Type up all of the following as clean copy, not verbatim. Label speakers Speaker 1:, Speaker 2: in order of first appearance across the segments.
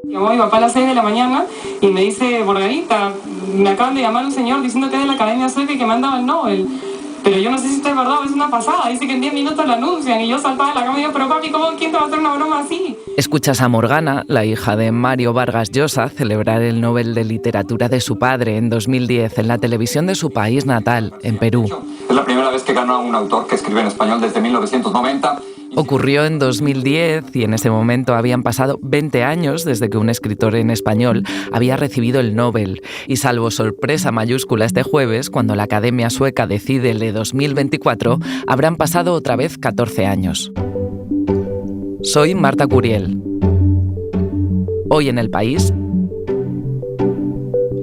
Speaker 1: Llamó a mi papá a las 6 de la mañana y me dice: Margarita, me acaban de llamar un señor diciendo que es de la Academia Sueca y que me han dado el Nobel. Pero yo no sé si esto es verdad o es una pasada. Dice que en 10 minutos lo anuncian. Y yo saltaba de la cama y digo: pero papi, ¿quién te va a hacer una broma así?
Speaker 2: Escuchas a Morgana, la hija de Mario Vargas Llosa, celebrar el Nobel de Literatura de su padre en 2010 en la televisión de su país natal, en Perú.
Speaker 3: Es la primera vez que gana un autor que escribe en español desde 1990.
Speaker 2: Ocurrió en 2010 y en ese momento habían pasado 20 años desde que un escritor en español había recibido el Nobel. Y salvo sorpresa mayúscula este jueves, cuando la Academia Sueca decide el de 2024, habrán pasado otra vez 14 años. Soy Marta Curiel. Hoy en El País,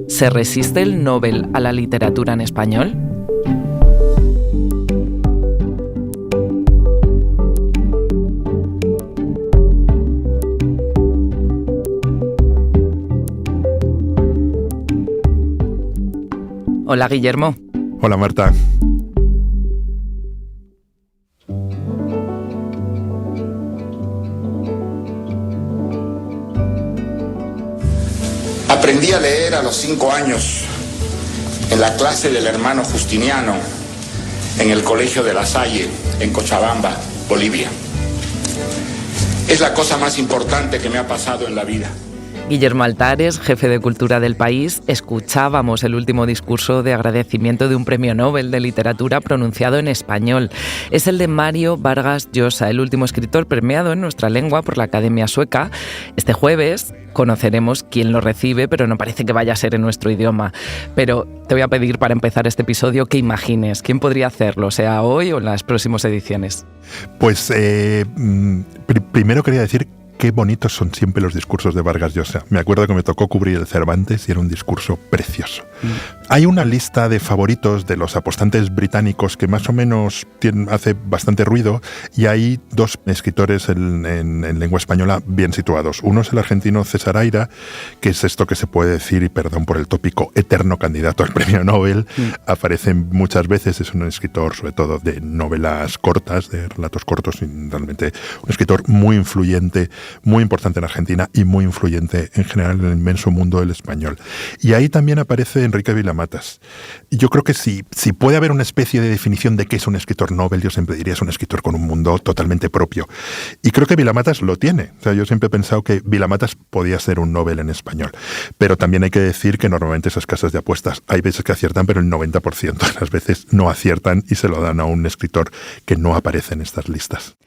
Speaker 2: ¿se resiste el Nobel a la literatura en español? Hola, Guillermo.
Speaker 4: Hola, Marta.
Speaker 5: Aprendí a leer a los 5 años en la clase del hermano Justiniano en el colegio de La Salle, en Cochabamba, Bolivia. Es la cosa más importante que me ha pasado en la vida.
Speaker 2: Guillermo Altares, jefe de Cultura del País, escuchábamos el último discurso de agradecimiento de un premio Nobel de Literatura pronunciado en español. Es el de Mario Vargas Llosa, el último escritor premiado en nuestra lengua por la Academia Sueca. Este jueves conoceremos quién lo recibe, pero no parece que vaya a ser en nuestro idioma. Pero te voy a pedir para empezar este episodio que imagines quién podría hacerlo, sea hoy o en las próximas ediciones.
Speaker 4: Pues primero quería decir qué bonitos son siempre los discursos de Vargas Llosa. Me acuerdo que me tocó cubrir el Cervantes y era un discurso precioso. Hay una lista de favoritos de los apostantes británicos que más o menos hace bastante ruido, y hay 2 escritores en lengua española bien situados. Uno es el argentino César Aira, que es esto que se puede decir, y perdón por el tópico, eterno candidato al premio Nobel. Aparece muchas veces, es un escritor sobre todo de novelas cortas, de relatos cortos, y realmente un escritor muy influyente, muy importante en Argentina y muy influyente en general en el inmenso mundo del español. Y ahí también aparece Enrique Vilamatas. Y yo creo que si puede haber una especie de definición de qué es un escritor Nobel, yo siempre diría es un escritor con un mundo totalmente propio. Y creo que Vilamatas lo tiene. O sea, yo siempre he pensado que Vilamatas podía ser un Nobel en español. Pero también hay que decir que normalmente esas casas de apuestas hay veces que aciertan, pero el 90% de las veces no aciertan y se lo dan a un escritor que no aparece en estas listas.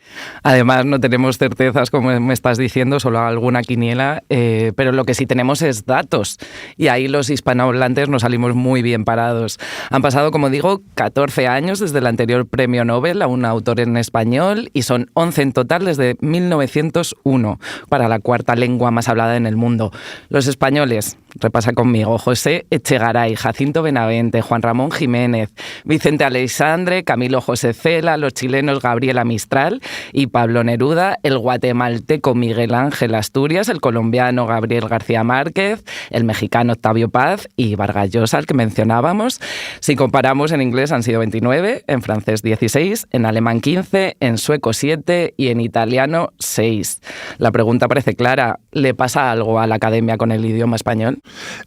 Speaker 2: Además, no tenemos certezas, como me estás diciendo, solo alguna quiniela, pero lo que sí tenemos es datos. Y ahí los hispanohablantes nos salimos muy bien parados. Han pasado, como digo, 14 años desde el anterior premio Nobel a un autor en español, y son 11 en total desde 1901, para la 4ª lengua más hablada en el mundo. Los españoles, repasa conmigo: José Echegaray, Jacinto Benavente, Juan Ramón Jiménez, Vicente Aleixandre, Camilo José Cela, los chilenos Gabriela Mistral y Pablo Neruda, el guatemalteco Miguel Ángel Asturias, el colombiano Gabriel García Márquez, el mexicano Octavio Paz y Vargas Llosa, el que mencionábamos. Si comparamos, en inglés han sido 29, en francés 16, en alemán 15, en sueco 7 y en italiano 6. La pregunta parece clara: ¿le pasa algo a la Academia con el idioma español?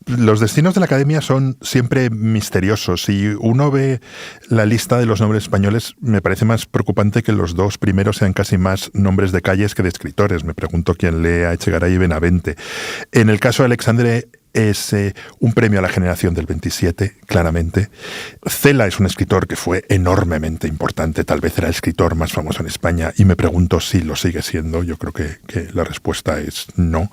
Speaker 4: Los destinos de la Academia son siempre misteriosos. Si uno ve la lista de los nombres españoles, me parece más preocupante que los 2 primeros sean casi más nombres de calles que de escritores. Me pregunto quién lee a Echegaray y Benavente. En el caso de Aleixandre, es un premio a la generación del 27, claramente. Cela es un escritor que fue enormemente importante, tal vez era el escritor más famoso en España, y me pregunto si lo sigue siendo. Yo creo que la respuesta es no.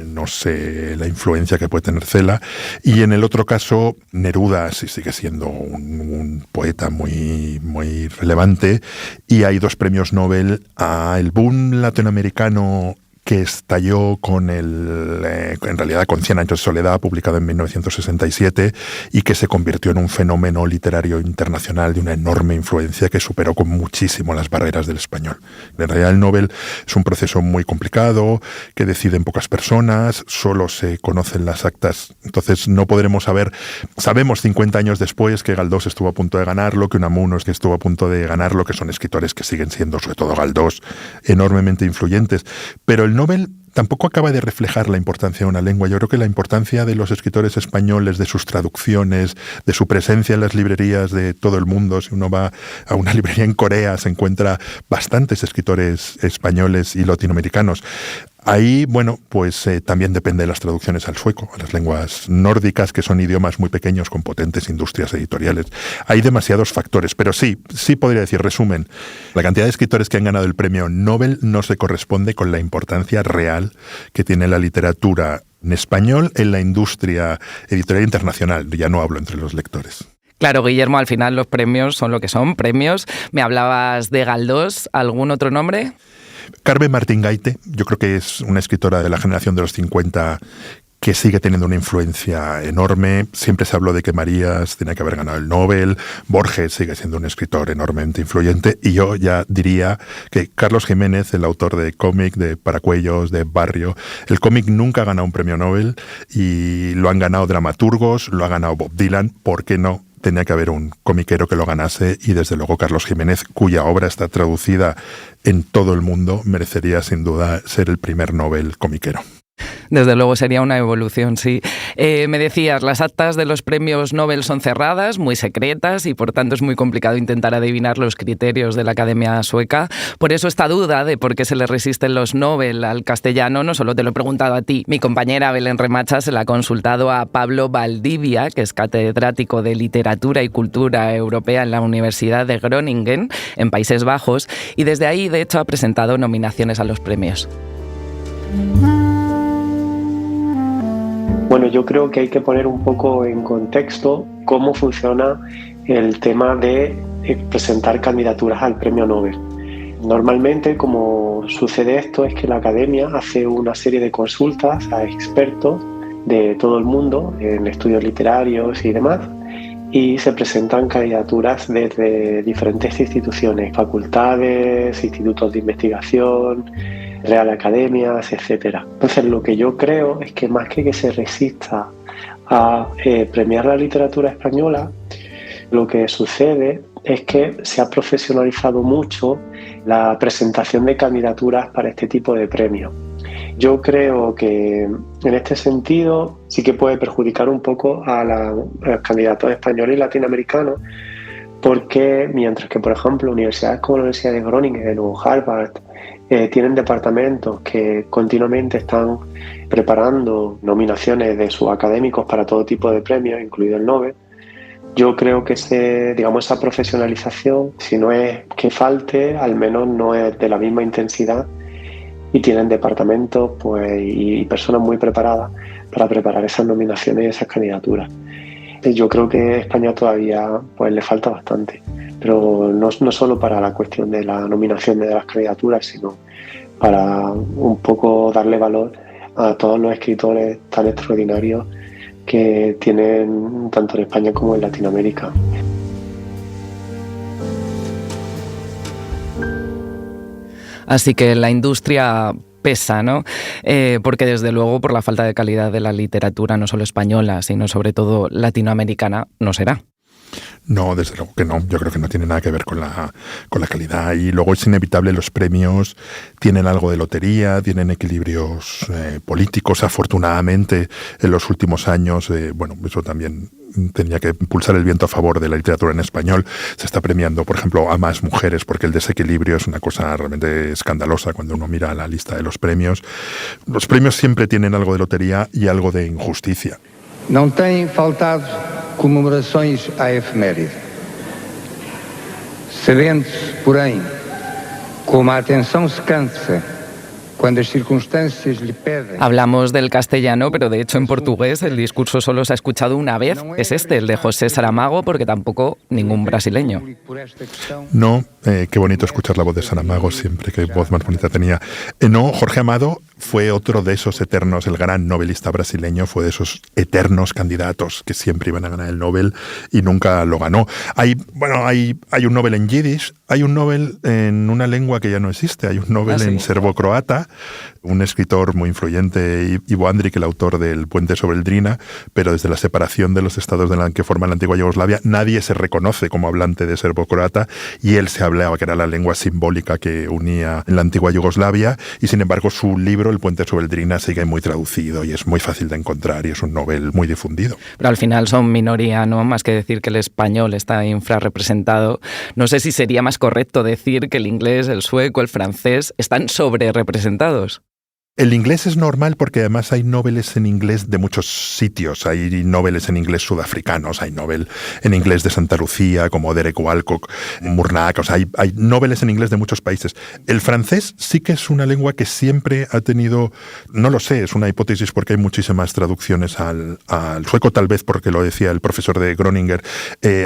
Speaker 4: No sé la influencia que puede tener Cela. Y en el otro caso, Neruda sí sigue siendo un poeta muy, muy relevante, y hay 2 premios Nobel a el boom latinoamericano que estalló con en realidad con 100 años de soledad, publicado en 1967, y que se convirtió en un fenómeno literario internacional de una enorme influencia que superó con muchísimo las barreras del español. En realidad el Nobel es un proceso muy complicado, que deciden pocas personas, solo se conocen las actas, entonces no podremos saber. Sabemos 50 años después que Galdós estuvo a punto de ganarlo, que Unamuno estuvo a punto de ganarlo, que son escritores que siguen siendo, sobre todo Galdós, enormemente influyentes, pero el Nobel tampoco acaba de reflejar la importancia de una lengua. Yo creo que la importancia de los escritores españoles, de sus traducciones, de su presencia en las librerías de todo el mundo. Si uno va a una librería en Corea, se encuentra bastantes escritores españoles y latinoamericanos. Ahí, bueno, pues también depende de las traducciones al sueco, a las lenguas nórdicas, que son idiomas muy pequeños con potentes industrias editoriales. Hay demasiados factores, pero sí podría decir, resumen, la cantidad de escritores que han ganado el premio Nobel no se corresponde con la importancia real que tiene la literatura en español en la industria editorial internacional. Ya no hablo entre los lectores.
Speaker 2: Claro, Guillermo, al final los premios son lo que son, premios. Me hablabas de Galdós, ¿algún otro nombre?
Speaker 4: Carmen Martín Gaite, yo creo que es una escritora de la generación de los 50 que sigue teniendo una influencia enorme. Siempre se habló de que Marías tenía que haber ganado el Nobel, Borges sigue siendo un escritor enormemente influyente, y yo ya diría que Carlos Jiménez, el autor de cómic, de Paracuellos, de Barrio, el cómic nunca ha ganado un premio Nobel y lo han ganado dramaturgos, lo ha ganado Bob Dylan, ¿por qué no? Tenía que haber un comiquero que lo ganase, y desde luego Carlos Jiménez, cuya obra está traducida en todo el mundo, merecería sin duda ser el primer Nobel comiquero.
Speaker 2: Desde luego sería una evolución, sí. Me decías, las actas de los premios Nobel son cerradas, muy secretas, y por tanto es muy complicado intentar adivinar los criterios de la Academia Sueca. Por eso esta duda de por qué se le resisten los Nobel al castellano no solo te lo he preguntado a ti. Mi compañera Belén Remacha se la ha consultado a Pablo Valdivia, que es catedrático de Literatura y Cultura Europea en la Universidad de Groningen, en Países Bajos, y desde ahí, de hecho, ha presentado nominaciones a los premios.
Speaker 6: Bueno, yo creo que hay que poner un poco en contexto cómo funciona el tema de presentar candidaturas al premio Nobel. Normalmente, como sucede esto, es que la Academia hace una serie de consultas a expertos de todo el mundo en estudios literarios y demás, y se presentan candidaturas desde diferentes instituciones, facultades, institutos de investigación, Real Academias, etc. Entonces, lo que yo creo es que más que se resista a premiar la literatura española, lo que sucede es que se ha profesionalizado mucho la presentación de candidaturas para este tipo de premios. Yo creo que en este sentido sí que puede perjudicar un poco a los candidatos españoles y latinoamericanos, porque mientras que, por ejemplo, universidades como la Universidad de Groningen o Harvard tienen departamentos que continuamente están preparando nominaciones de sus académicos para todo tipo de premios, incluido el Nobel, yo creo que esa profesionalización, si no es que falte, al menos no es de la misma intensidad, y tienen departamentos y personas muy preparadas para preparar esas nominaciones y esas candidaturas. Yo creo que a España todavía le falta bastante, pero no solo para la cuestión de la nominación de las candidaturas, sino para un poco darle valor a todos los escritores tan extraordinarios que tienen tanto en España como en Latinoamérica.
Speaker 2: Así que la industria pesa, ¿no? Porque desde luego por la falta de calidad de la literatura, no solo española, sino sobre todo latinoamericana, no será.
Speaker 4: No, desde luego que no. Yo creo que no tiene nada que ver con la calidad. Y luego es inevitable, los premios tienen algo de lotería, tienen equilibrios políticos. Afortunadamente, en los últimos años, eso también tenía que impulsar el viento a favor de la literatura en español. Se está premiando, por ejemplo, a más mujeres, porque el desequilibrio es una cosa realmente escandalosa cuando uno mira la lista de los premios. Los premios siempre tienen algo de lotería y algo de injusticia.
Speaker 7: Não têm faltado comemorações à efeméride. Sabendo-se, porém, como a atenção se cansa cuando las circunstancias le piden.
Speaker 2: Hablamos del castellano, pero de hecho en portugués el discurso solo se ha escuchado una vez. Es el de José Saramago, porque tampoco ningún brasileño.
Speaker 4: No, qué bonito escuchar la voz de Saramago siempre, qué voz más bonita tenía. No, Jorge Amado fue otro de esos eternos, el gran novelista brasileño, fue de esos eternos candidatos que siempre iban a ganar el Nobel y nunca lo ganó. Hay un Nobel en yiddish, hay un Nobel en una lengua que ya no existe, hay un Nobel en serbo-croata, Drina, un escritor muy influyente, Ivo Andrić, el autor del Puente sobre el Drina, pero desde la separación de los estados que forman la antigua Yugoslavia, nadie se reconoce como hablante de serbo-croata y él se hablaba que era la lengua simbólica que unía en la antigua Yugoslavia y sin embargo su libro, El Puente sobre el Drina, sigue muy traducido y es muy fácil de encontrar y es un novel muy difundido.
Speaker 2: Pero al final son minoría, ¿no? Más que decir que el español está infrarrepresentado. No sé si sería más correcto decir que el inglés, el sueco, el francés están sobrerepresentados.
Speaker 4: El inglés es normal porque además hay noveles en inglés de muchos sitios. Hay noveles en inglés sudafricanos, hay novel en inglés de Santa Lucía, como Derek Walcott, Murnak, o sea, hay noveles en inglés de muchos países. El francés sí que es una lengua que siempre ha tenido, no lo sé, es una hipótesis porque hay muchísimas traducciones al sueco, tal vez porque lo decía el profesor de Groninger.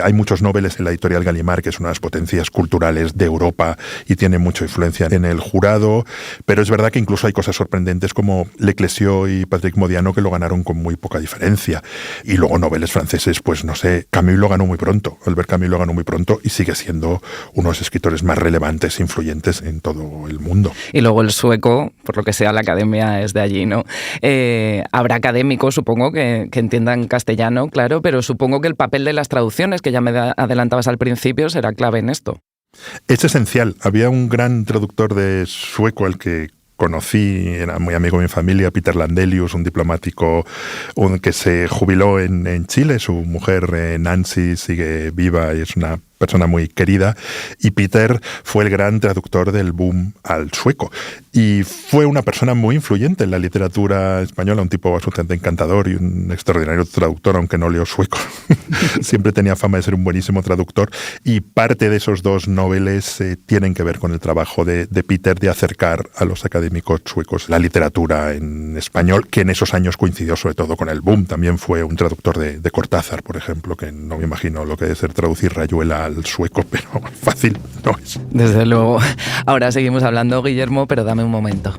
Speaker 4: Hay muchos noveles en la editorial Gallimard, que es una de las potencias culturales de Europa y tiene mucha influencia en el jurado, pero es verdad que incluso hay cosas sorprendentes como Leclésio y Patrick Modiano que lo ganaron con muy poca diferencia. Y luego noveles franceses, pues no sé, Camus lo ganó muy pronto, Albert Camus lo ganó muy pronto y sigue siendo uno de los escritores más relevantes e influyentes en todo el mundo.
Speaker 2: Y luego el sueco, por lo que sea, la academia es de allí, ¿no? Habrá académicos, supongo, que entiendan castellano, claro, pero supongo que el papel de las traducciones, que ya me adelantabas al principio, será clave en esto.
Speaker 4: Es esencial. Había un gran traductor de sueco al que conocí, era muy amigo de mi familia, Peter Landelius, un diplomático que se jubiló en Chile. Su mujer, Nancy, sigue viva y es una persona muy querida, y Peter fue el gran traductor del boom al sueco y fue una persona muy influyente en la literatura española, un tipo absolutamente encantador y un extraordinario traductor, aunque no leo sueco. Siempre tenía fama de ser un buenísimo traductor y parte de esos dos noveles tienen que ver con el trabajo de Peter de acercar a los académicos suecos la literatura en español, que en esos años coincidió sobre todo con el boom. También fue un traductor de Cortázar, por ejemplo, que no me imagino lo que debe ser traducir Rayuela al sueco, pero fácil no es.
Speaker 2: Desde luego. Ahora seguimos hablando, Guillermo, pero dame un momento.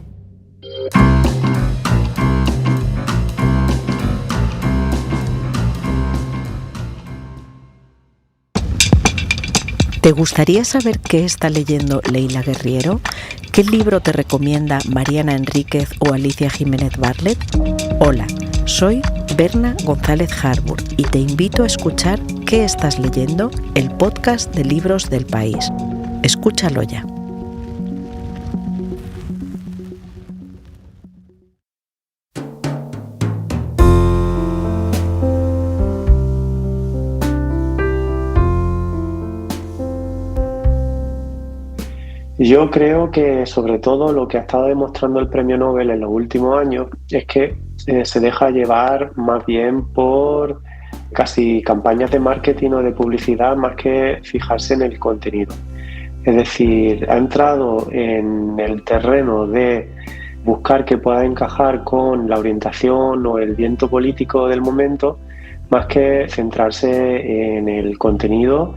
Speaker 8: ¿Te gustaría saber qué está leyendo Leila Guerriero? ¿Qué libro te recomienda Mariana Enríquez o Alicia Jiménez Barlet? Hola, soy Berna González Harbour y te invito a escuchar ¿Qué estás leyendo?, el podcast de libros del país. Escúchalo ya.
Speaker 6: Yo creo que sobre todo lo que ha estado demostrando el Premio Nobel en los últimos años es que se deja llevar más bien por casi campañas de marketing o de publicidad más que fijarse en el contenido. Es decir, ha entrado en el terreno de buscar que pueda encajar con la orientación o el viento político del momento, más que centrarse en el contenido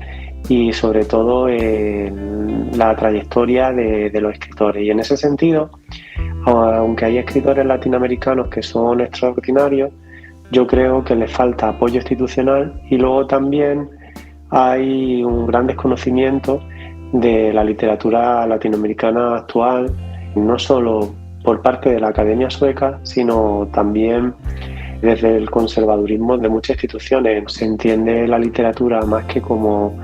Speaker 6: y sobre todo en la trayectoria de los escritores. Y en ese sentido, aunque hay escritores latinoamericanos que son extraordinarios, yo creo que les falta apoyo institucional y luego también hay un gran desconocimiento de la literatura latinoamericana actual, no solo por parte de la Academia Sueca, sino también desde el conservadurismo de muchas instituciones. Se entiende la literatura más que como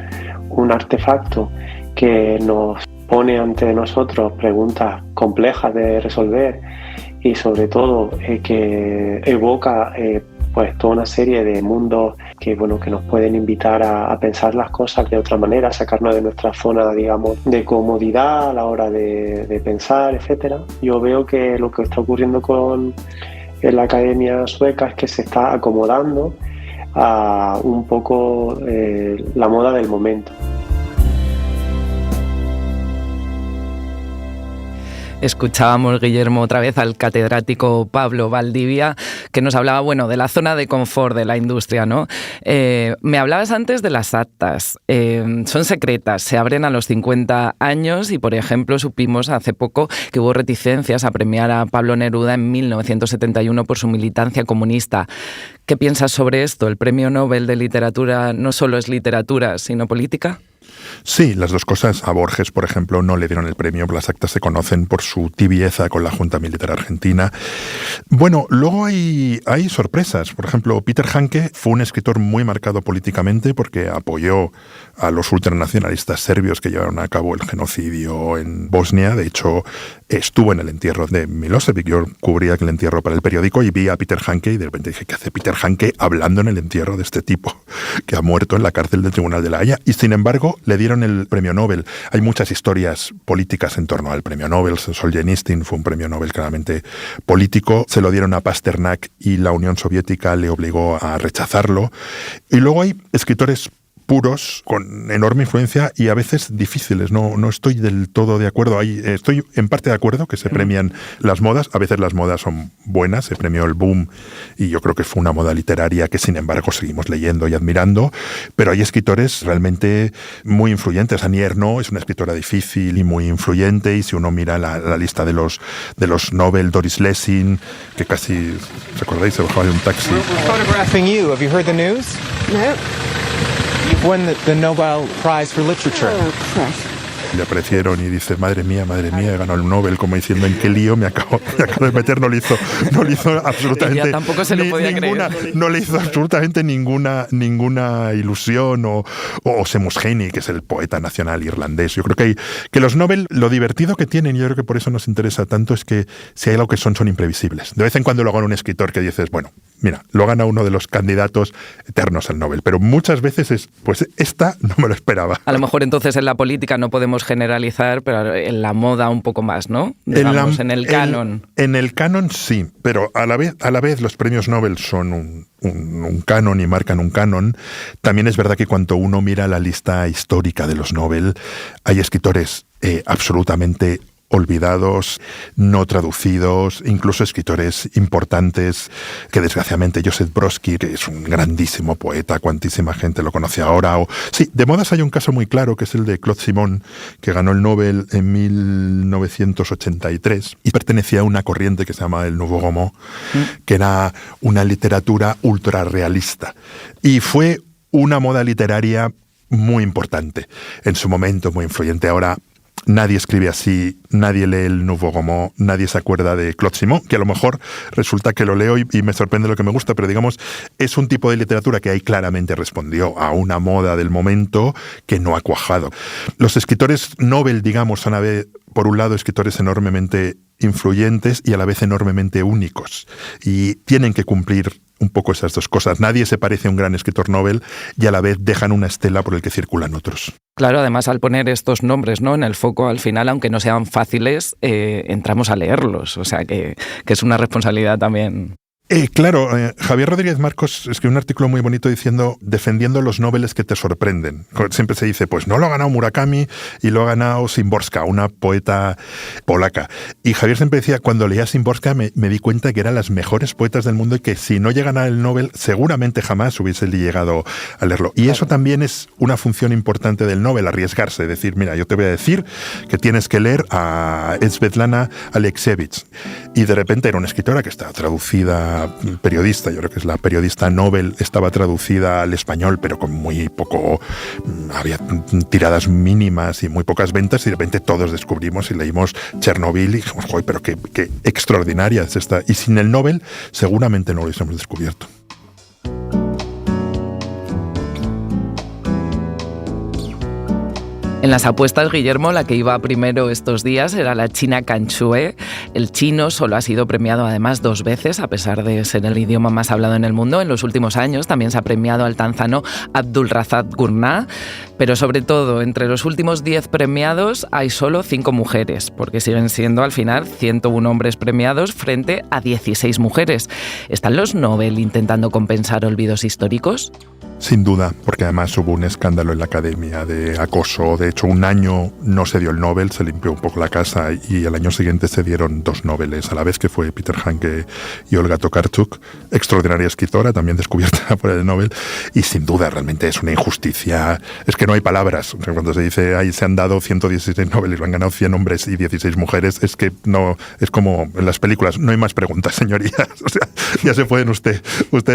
Speaker 6: un artefacto que nos pone ante nosotros preguntas complejas de resolver y sobre todo que evoca pues toda una serie de mundos que nos pueden invitar a pensar las cosas de otra manera, sacarnos de nuestra zona, digamos, de comodidad a la hora de pensar, etcétera. Yo veo que lo que está ocurriendo con la Academia Sueca es que se está acomodando a un poco la moda del momento.
Speaker 2: Escuchábamos, Guillermo, otra vez al catedrático Pablo Valdivia, que nos hablaba, de la zona de confort de la industria, ¿no? Me hablabas antes de las actas. Son secretas, se abren a los 50 años y, por ejemplo, supimos hace poco que hubo reticencias a premiar a Pablo Neruda en 1971 por su militancia comunista. ¿Qué piensas sobre esto? ¿El Premio Nobel de Literatura no solo es literatura, sino política?
Speaker 4: Sí, las dos cosas. A Borges, por ejemplo, no le dieron el premio, las actas se conocen por su tibieza con la Junta Militar Argentina. Bueno, luego hay sorpresas. Por ejemplo, Peter Handke fue un escritor muy marcado políticamente porque apoyó a los ultranacionalistas serbios que llevaron a cabo el genocidio en Bosnia. De hecho, estuvo en el entierro de Milosevic. Yo cubría aquel entierro para el periódico y vi a Peter Handke y de repente dije, ¿qué hace Peter Handke hablando en el entierro de este tipo que ha muerto en la cárcel del Tribunal de la Haya? Y sin embargo, le dieron el premio Nobel. Hay muchas historias políticas en torno al premio Nobel. Solzhenitsyn fue un premio Nobel claramente político. Se lo dieron a Pasternak y la Unión Soviética le obligó a rechazarlo. Y luego hay escritores puros, con enorme influencia y a veces difíciles. No estoy del todo de acuerdo. Estoy en parte de acuerdo que se premian las modas. A veces las modas son buenas. Se premió el boom y yo creo que fue una moda literaria que sin embargo seguimos leyendo y admirando. Pero hay escritores realmente muy influyentes. Annie Ernaux es una escritora difícil y muy influyente, y si uno mira la lista de los Nobel, Doris Lessing, que casi, ¿recordáis? Se bajaba de un taxi.
Speaker 9: Photographing you. Have you heard the news?
Speaker 10: No.
Speaker 9: You've won the Nobel Prize for Literature.
Speaker 10: Oh, Christ.
Speaker 4: Le aparecieron y dice, madre mía, he ganado el Nobel, como diciendo, ¿en qué lío me acabo de meter? No le hizo absolutamente...
Speaker 2: Ella tampoco se lo podía creer.
Speaker 4: No le hizo absolutamente ninguna ilusión, o Seamus Heaney, que es el poeta nacional irlandés. Yo creo que los Nobel, lo divertido que tienen, y yo creo que por eso nos interesa tanto, es que si hay algo que son imprevisibles. De vez en cuando lo gana un escritor que dices, bueno, mira, lo gana uno de los candidatos eternos al Nobel, pero muchas veces pues esta no me lo esperaba.
Speaker 2: A lo mejor entonces en la política no podemos generalizar, pero en la moda un poco más, ¿no? Digamos, en el canon.
Speaker 4: En el canon sí, pero a la vez los premios Nobel son un canon y marcan un canon. También es verdad que cuando uno mira la lista histórica de los Nobel, hay escritores absolutamente olvidados, no traducidos, incluso escritores importantes que desgraciadamente Joseph Brodsky, que es un grandísimo poeta, cuantísima gente lo conoce ahora. Sí, de modas hay un caso muy claro que es el de Claude Simon, que ganó el Nobel en 1983 y pertenecía a una corriente que se llama el Nouveau Roman, que era una literatura ultrarrealista. Y fue una moda literaria muy importante en su momento, muy influyente. Ahora nadie escribe así, nadie lee el Nouveau Roman, nadie se acuerda de Claude Simon, que a lo mejor resulta que lo leo y me sorprende lo que me gusta, pero digamos, es un tipo de literatura que ahí claramente respondió a una moda del momento que no ha cuajado. Los escritores Nobel, digamos, son a vez, por un lado, escritores enormemente influyentes y a la vez enormemente únicos, y tienen que cumplir un poco esas dos cosas. Nadie se parece a un gran escritor Nobel y a la vez dejan una estela por el que circulan otros.
Speaker 2: Claro, además al poner estos nombres, ¿no?, en el foco, al final, aunque no sean fáciles, entramos a leerlos. O sea que es una responsabilidad también.
Speaker 4: Claro, Javier Rodríguez Marcos escribió un artículo muy bonito defendiendo los Nobeles que te sorprenden. Siempre se dice, pues no lo ha ganado Murakami y lo ha ganado Szymborska, una poeta polaca. Y Javier siempre decía, cuando leía Szymborska me di cuenta que eran las mejores poetas del mundo y que si no llegan al Nobel seguramente jamás hubiese llegado a leerlo. Y eso también es una función importante del Nobel, arriesgarse, decir, mira, yo te voy a decir que tienes que leer a Svetlana Alexievich. Y de repente era una escritora que estaba traducida, periodista, yo creo que es la periodista Nobel, estaba traducida al español, pero con muy poco, había tiradas mínimas y muy pocas ventas, y de repente todos descubrimos y leímos Chernobyl y dijimos, joder, pero qué extraordinaria es esta. Y sin el Nobel seguramente no lo hubiésemos descubierto.
Speaker 2: En las apuestas, Guillermo, la que iba primero estos días era la china Kan Shui. El chino solo ha sido premiado además 2 veces, a pesar de ser el idioma más hablado en el mundo. En los últimos años también se ha premiado al tanzano Abdulrazak Gurnah, pero sobre todo entre los últimos 10 premiados hay solo 5 mujeres, porque siguen siendo al final 101 hombres premiados frente a 16 mujeres. ¿Están los Nobel intentando compensar olvidos históricos?
Speaker 4: Sin duda, porque además hubo un escándalo en la academia de acoso. De hecho, un año no se dio el Nobel, se limpió un poco la casa, y el año siguiente se dieron 2 Nobeles a la vez, que fue Peter Handke y Olga Tokarczuk, extraordinaria escritora, también descubierta por el Nobel. Y sin duda, realmente es una injusticia. Es que no hay palabras. O sea, cuando se dice, ahí se han dado 116 Nobel y lo han ganado 100 hombres y 16 mujeres, es que no, es como en las películas, no hay más preguntas, señorías. O sea, ya se pueden ustedes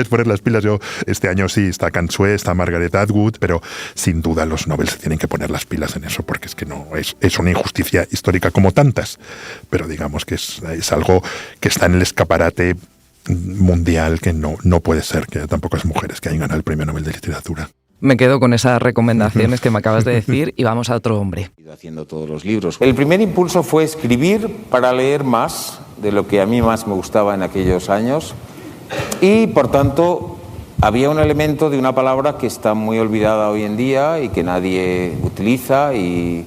Speaker 4: poner las pilas. Yo, este año sí está Kan Kurzweil, está Margaret Atwood, pero sin duda los Nobel se tienen que poner las pilas en eso, porque es que no es una injusticia histórica como tantas, pero digamos que es algo que está en el escaparate mundial, que no puede ser que tan pocas mujeres que hayan ganado el Premio Nobel de Literatura.
Speaker 2: Me quedo con esas recomendaciones que me acabas de decir y vamos a otro hombre.
Speaker 10: Haciendo todos los libros. El primer impulso fue escribir para leer más de lo que a mí más me gustaba en aquellos años y, por tanto, había un elemento de una palabra que está muy olvidada hoy en día y que nadie utiliza y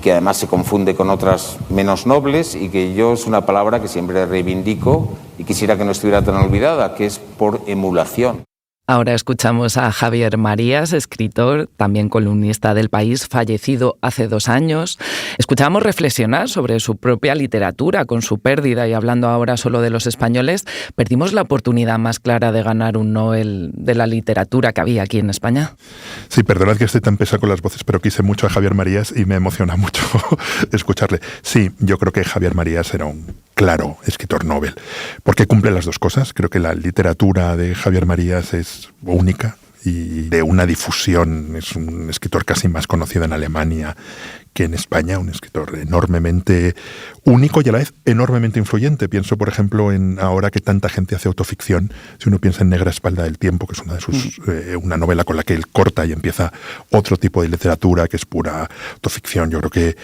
Speaker 10: que además se confunde con otras menos nobles y que yo es una palabra que siempre reivindico y quisiera que no estuviera tan olvidada, que es por emulación.
Speaker 2: Ahora escuchamos a Javier Marías, escritor, también columnista del País, fallecido hace 2 años. Escuchamos reflexionar sobre su propia literatura con su pérdida y hablando ahora solo de los españoles, perdimos la oportunidad más clara de ganar un Nobel de la literatura que había aquí en España.
Speaker 4: Sí, perdonad que estoy tan pesado con las voces, pero quise mucho a Javier Marías y me emociona mucho escucharle. Sí, yo creo que Javier Marías era un claro escritor Nobel, porque cumple las dos cosas. Creo que la literatura de Javier Marías es única y de una difusión. Es un escritor casi más conocido en Alemania que en España, un escritor enormemente único y a la vez enormemente influyente. Pienso, por ejemplo, en ahora que tanta gente hace autoficción, si uno piensa en Negra espalda del tiempo, que es una de sus una novela con la que él corta y empieza otro tipo de literatura que es pura autoficción. Yo creo que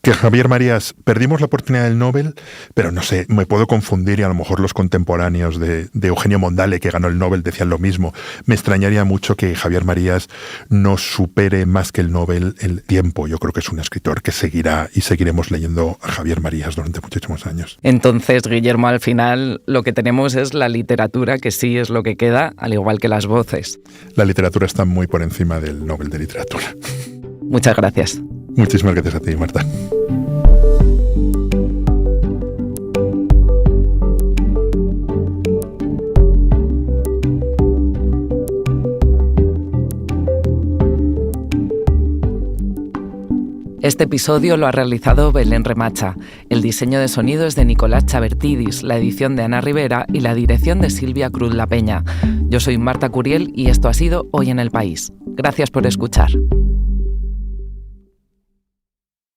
Speaker 4: Javier Marías, perdimos la oportunidad del Nobel, pero no sé, me puedo confundir y a lo mejor los contemporáneos de Eugenio Mondale, que ganó el Nobel, decían lo mismo. Me extrañaría mucho que Javier Marías no supere más que el Nobel el tiempo. Yo creo que es un escritor que seguirá y seguiremos leyendo a Javier Marías durante muchísimos años.
Speaker 2: Entonces, Guillermo, al final lo que tenemos es la literatura, que sí es lo que queda, al igual que las voces.
Speaker 4: La literatura está muy por encima del Nobel de Literatura.
Speaker 2: Muchas gracias.
Speaker 4: Muchísimas gracias a ti, Marta.
Speaker 2: Este episodio lo ha realizado Belén Remacha. El diseño de sonido es de Nicolás Chabertidis, la edición de Ana Rivera y la dirección de Silvia Cruz La Peña. Yo soy Marta Curiel y esto ha sido Hoy en el País. Gracias por escuchar.